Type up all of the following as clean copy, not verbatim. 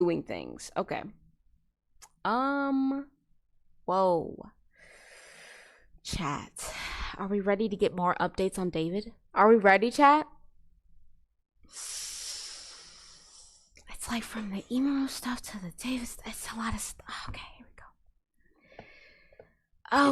doing things. Okay. Whoa. Chat. Are we ready to get more updates on David? Are we ready, chat? It's like from the emo stuff to the David. It's a lot of stuff. Okay, here we go.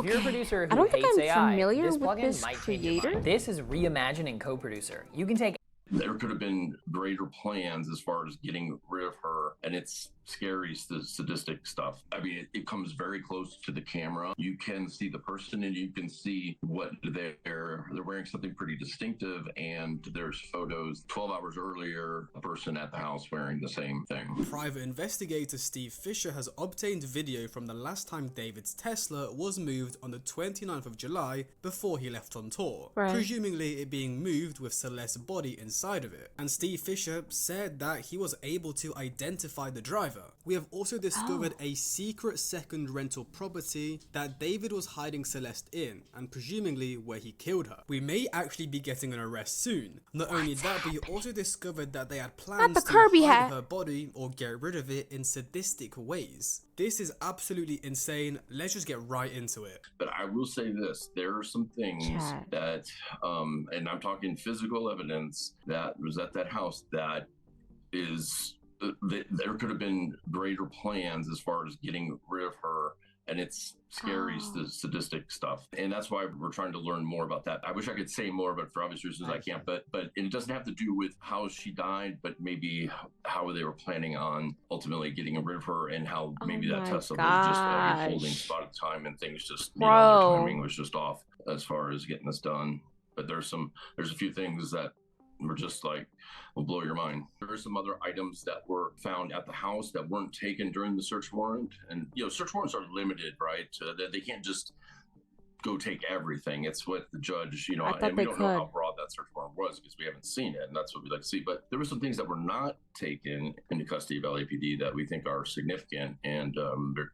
If you're a producer I who don't think hates I'm AI, familiar this with plugin this might change your creator. mind. This is reimagining co-producer. You can take There could have been greater plans as far as getting rid of her, and it's scary, sadistic stuff. I mean, it comes very close to the camera. You can see the person, and you can see what they're wearing something pretty distinctive. And there's photos 12 hours earlier, a person at the house wearing the same thing. Private investigator Steve Fisher has obtained video from the last time David's Tesla was moved on the 29th of July before he left on tour, presumably it being moved with Celeste's body inside of it. And Steve Fisher said that he was able to identify the driver. We have also discovered a secret second rental property that David was hiding Celeste in, and presumably where he killed her. We may actually be getting an arrest soon. Not only that, but you also discovered that they had plans to hide her body or get rid of it in sadistic ways. This is absolutely insane. Let's just get right into it. But I will say this, there are some things that, and I'm talking physical evidence that was at that house that is, there could have been greater plans as far as getting rid of her, and it's scary, sadistic stuff. And that's why we're trying to learn more about that. I wish I could say more, but for obvious reasons I can't. But it doesn't have to do with how she died, but maybe how they were planning on ultimately getting rid of her, and how maybe that Tesla was just a holding spot at the time, and things just, you know, the timing was just off as far as getting this done. But there's a few things that were just like, will blow your mind. There are some other items that were found at the house that weren't taken during the search warrant. And, you know, search warrants are limited, right? They can't just go take everything. It's what the judge, you know, and we don't know how broad that search warrant was because we haven't seen it, and that's what we'd like to see. But there were some things that were not taken into custody of LAPD that we think are significant, and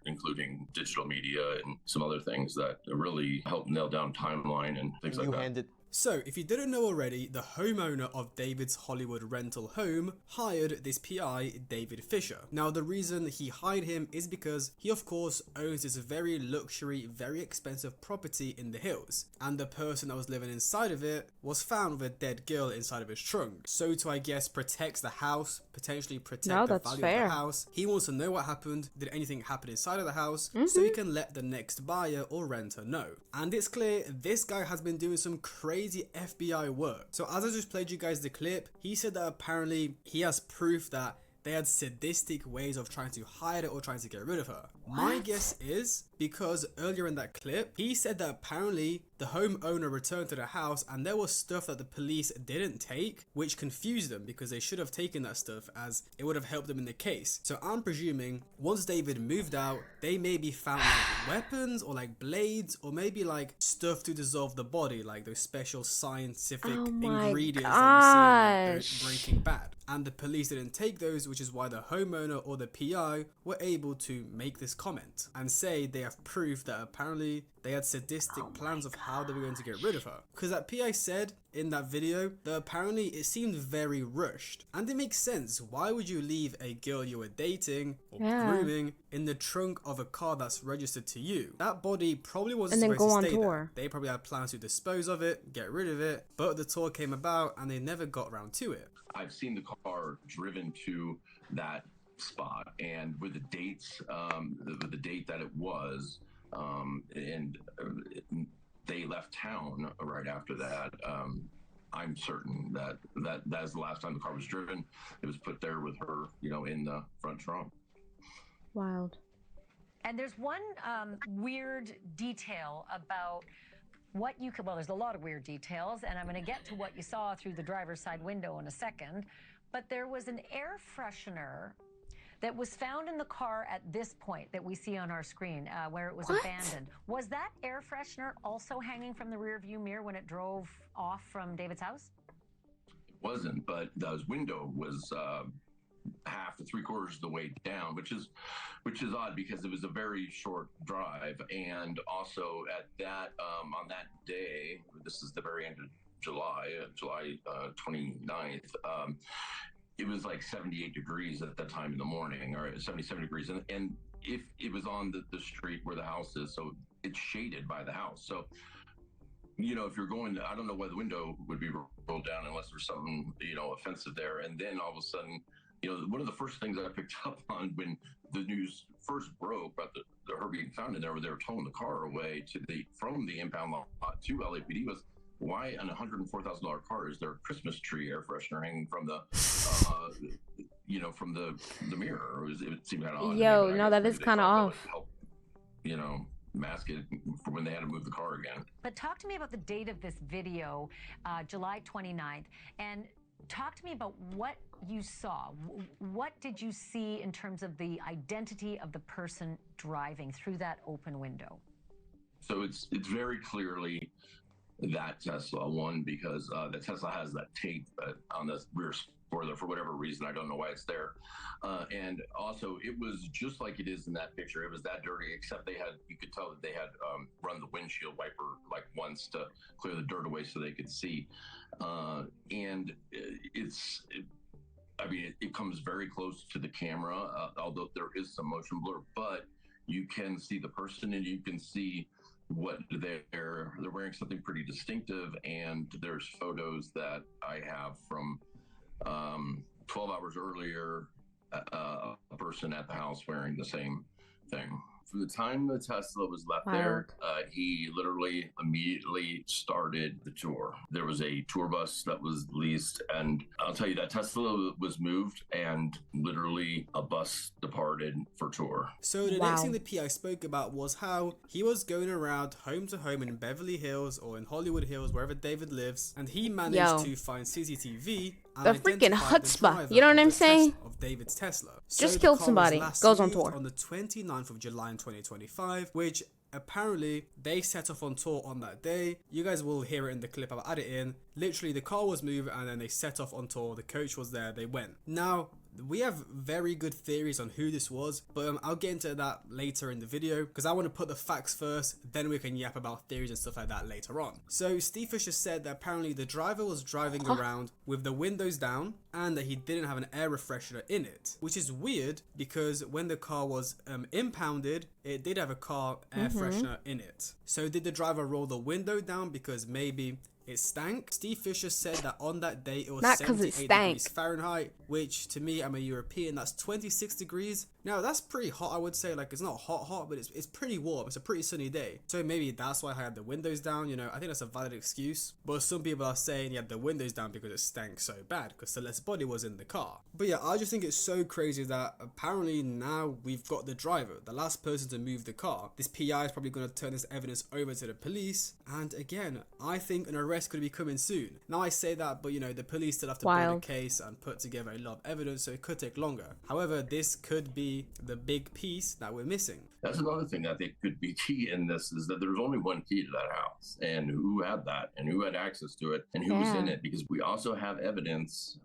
including digital media and some other things that really help nail down timeline and things like that. So, if you didn't know already, the homeowner of David's Hollywood rental home hired this PI, David Fisher. Now, the reason he hired him is because he, of course, owns this very luxury, very expensive property in the hills. And the person that was living inside of it was found with a dead girl inside of his trunk. So, to, I guess, protect the house, potentially protect the value of the house, he wants to know what happened, did anything happen inside of the house, so he can let the next buyer or renter know. And it's clear this guy has been doing some crazy FBI work. So as I just played you guys the clip, he said that apparently he has proof that they had sadistic ways of trying to hide it or trying to get rid of her. My guess is because earlier in that clip, he said that apparently the homeowner returned to the house and there was stuff that the police didn't take, which confused them because they should have taken that stuff as it would have helped them in the case. So I'm presuming once David moved out, they maybe found like weapons or like blades or maybe like stuff to dissolve the body, like those special scientific ingredients that you see in Breaking Bad. And the police didn't take those, which is why the homeowner or the PI were able to make this comment and say they have proof that apparently they had sadistic plans of how they were going to get rid of her. Because that PI said in that video that apparently it seemed very rushed. And it makes sense. Why would you leave a girl you were dating or grooming in the trunk of a car that's registered to you? That body probably wasn't supposed to stay there. They probably had plans to dispose of it, get rid of it, but the tour came about and they never got around to it. I've seen the car driven to that spot, and with the dates, with the date that it was, and they left town right after that. I'm certain that is the last time the car was driven. It was put there with her, you know, in the front trunk. Wild. And there's one weird detail about what you could, well, there's a lot of weird details, and I'm going to get to what you saw through the driver's side window in a second, but there was an air freshener that was found in the car at this point that we see on our screen, where it was abandoned. Was that air freshener also hanging from the rear view mirror when it drove off from David's house? It wasn't, but the window was half to 3/4 of the way down, which is odd because it was a very short drive. And also at that on that day, this is the very end of July 29th, it was like 78 degrees at that time in the morning, or 77 degrees. And if it was on the street where the house is, so it's shaded by the house. So, you know, if you're going, I don't know why the window would be rolled down unless there's something, you know, offensive there. And then all of a sudden, you know, one of the first things I picked up on when the news first broke about her being found in there, where they were towing the car away from the impound lot to LAPD, was, why on a $104,000 car is there a Christmas tree air freshener hanging from the, you know, from the mirror? It seemed kind of odd. Yo, to me, no, that is kind of off. Help, you know, mask it for when they had to move the car again. But talk to me about the date of this video, July 29th, and talk to me about what you saw. What did you see in terms of the identity of the person driving through that open window? So it's very clearly that Tesla, one, because the Tesla has that tape on the rear spoiler for whatever reason. I don't know why it's there. And also, it was just like it is in that picture. It was that dirty, except you could tell that they had run the windshield wiper like once to clear the dirt away so they could see. And I mean, it comes very close to the camera, although there is some motion blur, but you can see the person and you can see what they're wearing, something pretty distinctive. And there's photos that I have from 12 hours earlier, a person at the house wearing the same thing. From the time the Tesla was left there, he literally immediately started the tour. There was a tour bus that was leased, and I'll tell you that Tesla was moved and literally a bus departed for tour. So the next thing the PI spoke about was how he was going around home to home in Beverly Hills or in Hollywood Hills, wherever David lives, and he managed to find CCTV and the freaking chutzpah, the you know what I'm saying? Of David's Tesla. Just so killed somebody, goes on tour. On the 29th of July in 2025, which apparently they set off on tour on that day. You guys will hear it in the clip, I'll add it in. Literally the car was moved and then they set off on tour, the coach was there, they went. Now, we have very good theories on who this was, but I'll get into that later in the video because I want to put the facts first, then we can yap about theories and stuff like that later on. So Steve Fisher said that apparently the driver was driving around with the windows down and that he didn't have an air refreshener in it, which is weird because when the car was impounded, it did have a car air freshener in it. So did the driver roll the window down because maybe it stank? Steve Fisher said that on that day it was 78 degrees Fahrenheit, which to me, I'm a European, that's 26 degrees. Now that's pretty hot, I would say. Like, it's not hot, but it's pretty warm. It's a pretty sunny day. So maybe that's why I had the windows down, you know. I think that's a valid excuse. But some people are saying he had the windows down because it stank so bad, because Celeste's body was in the car. But yeah, I just think it's so crazy that apparently now we've got the driver, the last person to move the car. This PI is probably going to turn this evidence over to the police. And again, I think an arrest could be coming soon. Now I say that, but you know, the police still have to build a case and put together a lot of evidence, so it could take longer. However, this could be the big piece that we're missing. That's another thing that I think could be key in this, is that there's only one key to that house, and who had that and who had access to it and who was in it, because we also have evidence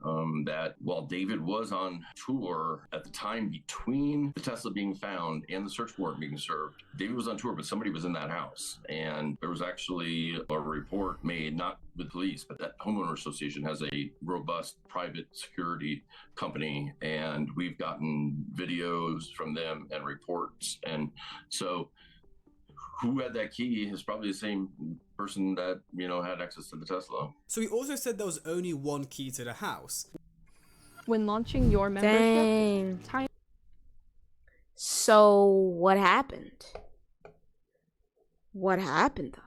that while David was on tour at the time between the Tesla being found and the search warrant being served, David was on tour, but somebody was in that house. And there was actually a report made, not with police, but that homeowner association has a robust private security company, and we've gotten videos from them and reports. And so who had that key is probably the same person that, you know, had access to the Tesla. So he also said there was only one key to the house. When launching your membership. So what happened? What happened though?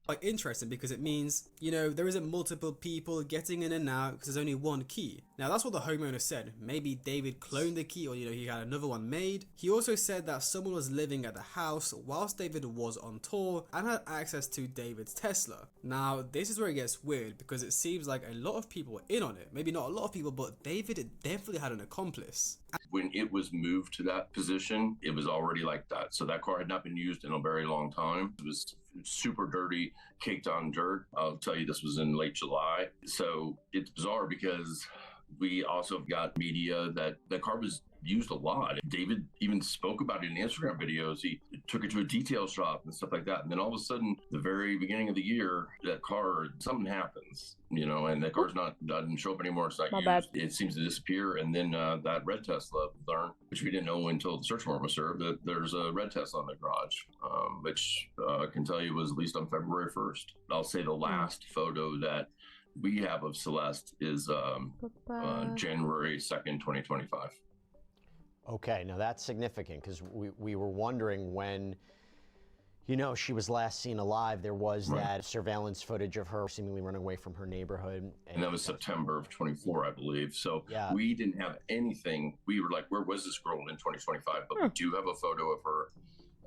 Like, interesting, because it means, you know, there isn't multiple people getting in and out because there's only one key. Now that's what the homeowner said. Maybe David cloned the key, or you know, he had another one made. He also said that someone was living at the house whilst David was on tour and had access to David's Tesla. Now this is where it gets weird, because it seems like a lot of people were in on it. Maybe not a lot of people, but David definitely had an accomplice. When it was moved to that position, it was already like that. So that car had not been used in a very long time. It was super dirty, caked on dirt. I'll tell you, this was in late July. So it's bizarre because we also got media that the car was used a lot. David even spoke about it in Instagram videos. He took it to a detail shop and stuff like that. And then all of a sudden, the very beginning of the year, that car, something happens, you know, and that car's doesn't show up anymore. It's not My used. bad. It seems to disappear. And then that red Tesla learned, which we didn't know until the search warrant was served, that there's a red Tesla in the garage, which I can tell you was leased on February 1st. I'll say the last photo that we have of Celeste is January 2nd, 2025. Okay, now that's significant because we were wondering when, you know, she was last seen alive. There was that surveillance footage of her seemingly running away from her neighborhood. And that was September of 24, I believe. So yeah. We didn't have anything. We were like, where was this girl in 2025? But we do have a photo of her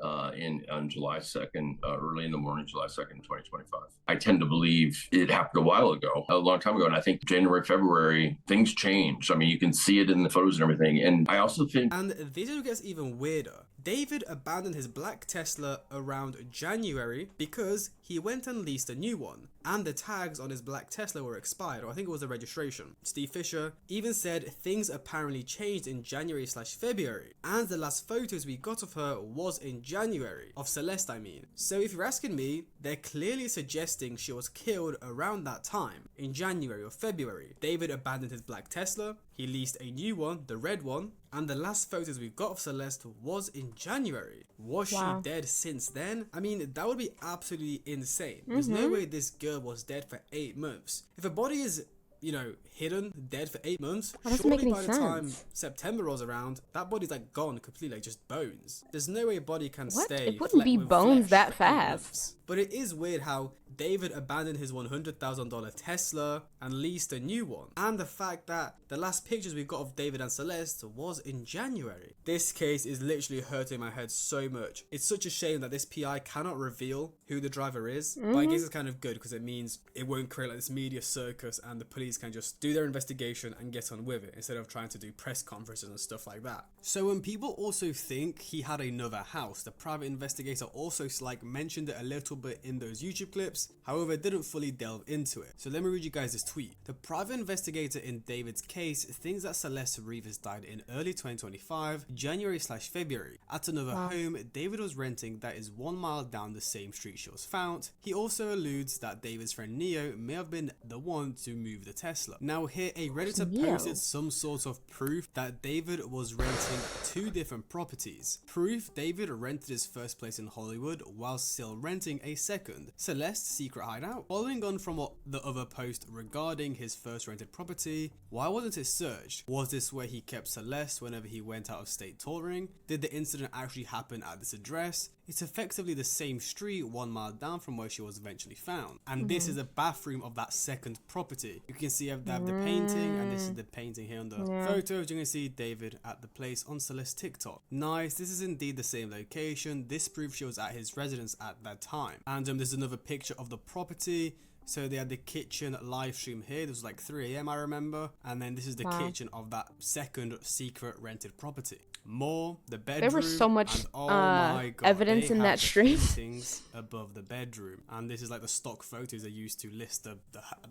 on July 2nd, early in the morning, July 2nd, 2025. I tend to believe it happened a while ago, a long time ago. And I think January, February, things change. I mean, you can see it in the photos and everything. And I also think... And this gets even weirder. David abandoned his black Tesla around January because he went and leased a new one, and the tags on his black Tesla were expired, or I think it was the registration. Steve Fisher even said things apparently changed in January/February, and the last photos we got of her was in January, of Celeste I mean. So if you're asking me, they're clearly suggesting she was killed around that time, in January or February. David abandoned his black Tesla, he leased a new one, the red one, and the last photos we got of Celeste was in January. Was she dead since then? I mean, that would be absolutely insane. There's no way this girl was dead for 8 months. If a body is, you know, hidden, dead for 8 months, surely by the time September rolls around, that body's like gone completely, like just bones. There's no way a body can stay. It wouldn't be bones that fast. But it is weird how David abandoned his $100,000 Tesla and leased a new one. And the fact that the last pictures we got of David and Celeste was in January. This case is literally hurting my head so much. It's such a shame that this PI cannot reveal who the driver is. But I guess it's kind of good because it means it won't create like this media circus and the police can just do their investigation and get on with it instead of trying to do press conferences and stuff like that. So when people also think he had another house, the private investigator also mentioned it a little bit in those YouTube clips. However, didn't fully delve into it. So let me read you guys this tweet. The private investigator in David's case thinks that Celeste Rivas died in early 2025, January/February, at another home David was renting that is 1 mile down the same street she was found. He also alludes that David's friend Neo may have been the one to move the Tesla. Now here, a Redditor posted some sort of proof that David was renting 2 different properties. Proof David rented his first place in Hollywood while still renting a second, Celeste's secret hideout. Following on from what the other post regarding his first rented property, why wasn't it searched? Was this where he kept Celeste whenever he went out of state touring? Did the incident actually happen at this address? It's effectively the same street 1 mile down from where she was eventually found. And this is the bathroom of that second property. You can see they have the painting, and this is the painting here on the photos. You can see David at the place on Celeste's TikTok. Nice, this is indeed the same location. This proves she was at his residence at that time. And there's another picture of the property. So they had the kitchen live stream here. This was like 3 AM I remember. And then this is the kitchen of that second secret rented property. More, the bedroom. There was so much and, oh my God, evidence in that stream. Paintings above the bedroom. And this is like the stock photos they used to list the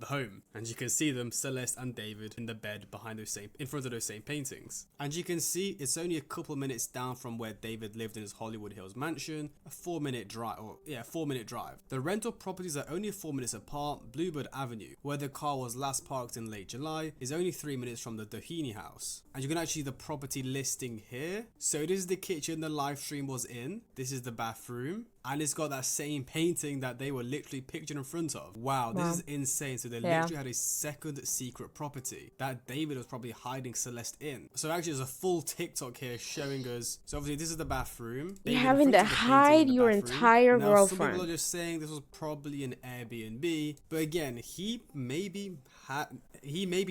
home. And you can see them, Celeste and David, in the bed behind in front of those same paintings. And you can see it's only a couple minutes down from where David lived in his Hollywood Hills mansion. A 4-minute drive, 4-minute drive. The rental properties are only 4 minutes apart. Bluebird Avenue, where the car was last parked in late July, is only 3 minutes from the Doheny house. And you can actually see the property listing here. So this is the kitchen the live stream was in. This is the bathroom. And it's got that same painting that they were literally pictured in front of. Wow, this is insane. So they literally had a second secret property that David was probably hiding Celeste in. So actually there's a full TikTok here showing us. So obviously this is the bathroom. You're having to hide your entire girlfriend. Some people are just saying this was probably an Airbnb. But again, he maybe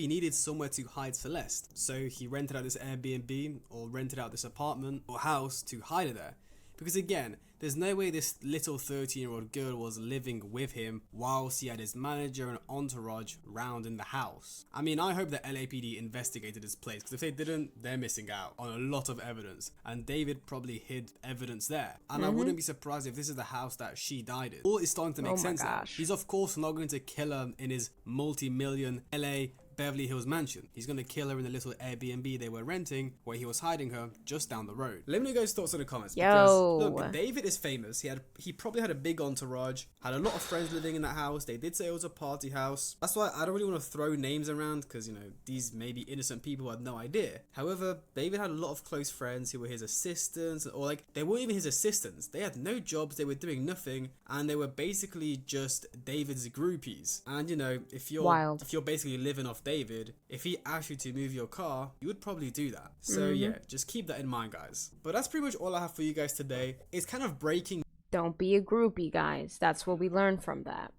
needed somewhere to hide Celeste. So he rented out this Airbnb or rented out this apartment or house to hide her there. Because again, there's no way this little 13-year-old girl was living with him whilst he had his manager and entourage round in the house. I mean, I hope that LAPD investigated this place, because if they didn't, they're missing out on a lot of evidence. And David probably hid evidence there. And I wouldn't be surprised if this is the house that she died in. All is starting to make sense now. He's of course not going to kill her in his multi-million LA Beverly Hills mansion. He's gonna kill her in the little Airbnb they were renting where he was hiding her just down the road. Let me know your guys' thoughts in the comments. Yo. Because look, David is famous. He probably had a big entourage, had a lot of friends living in that house. They did say it was a party house. That's why I don't really want to throw names around because, you know, these may be innocent people who had no idea. However, David had a lot of close friends who were his assistants, or like they weren't even his assistants. They had no jobs, they were doing nothing, and they were basically just David's groupies. And you know, if you're basically living off David, if he asked you to move your car, you would probably do that. So yeah, just keep that in mind, guys. But that's pretty much all I have for you guys today. It's kind of breaking. Don't be a groupie, guys. That's what we learned from that.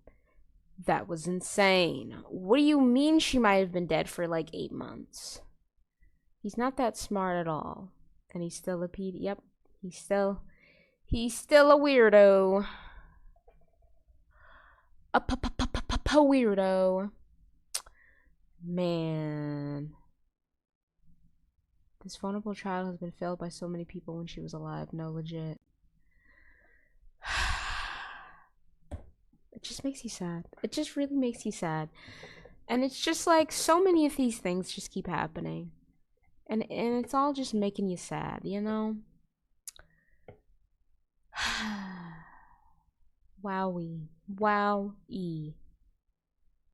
That was insane. What do you mean she might have been dead for like 8 months? He's not that smart at all. And he's still a PD. Yep. He's still a weirdo. A weirdo. Man. This vulnerable child has been failed by so many people when she was alive. No, legit. It just makes you sad. It just really makes you sad. And it's just like so many of these things just keep happening. And it's all just making you sad, you know? Wowie. Wowie.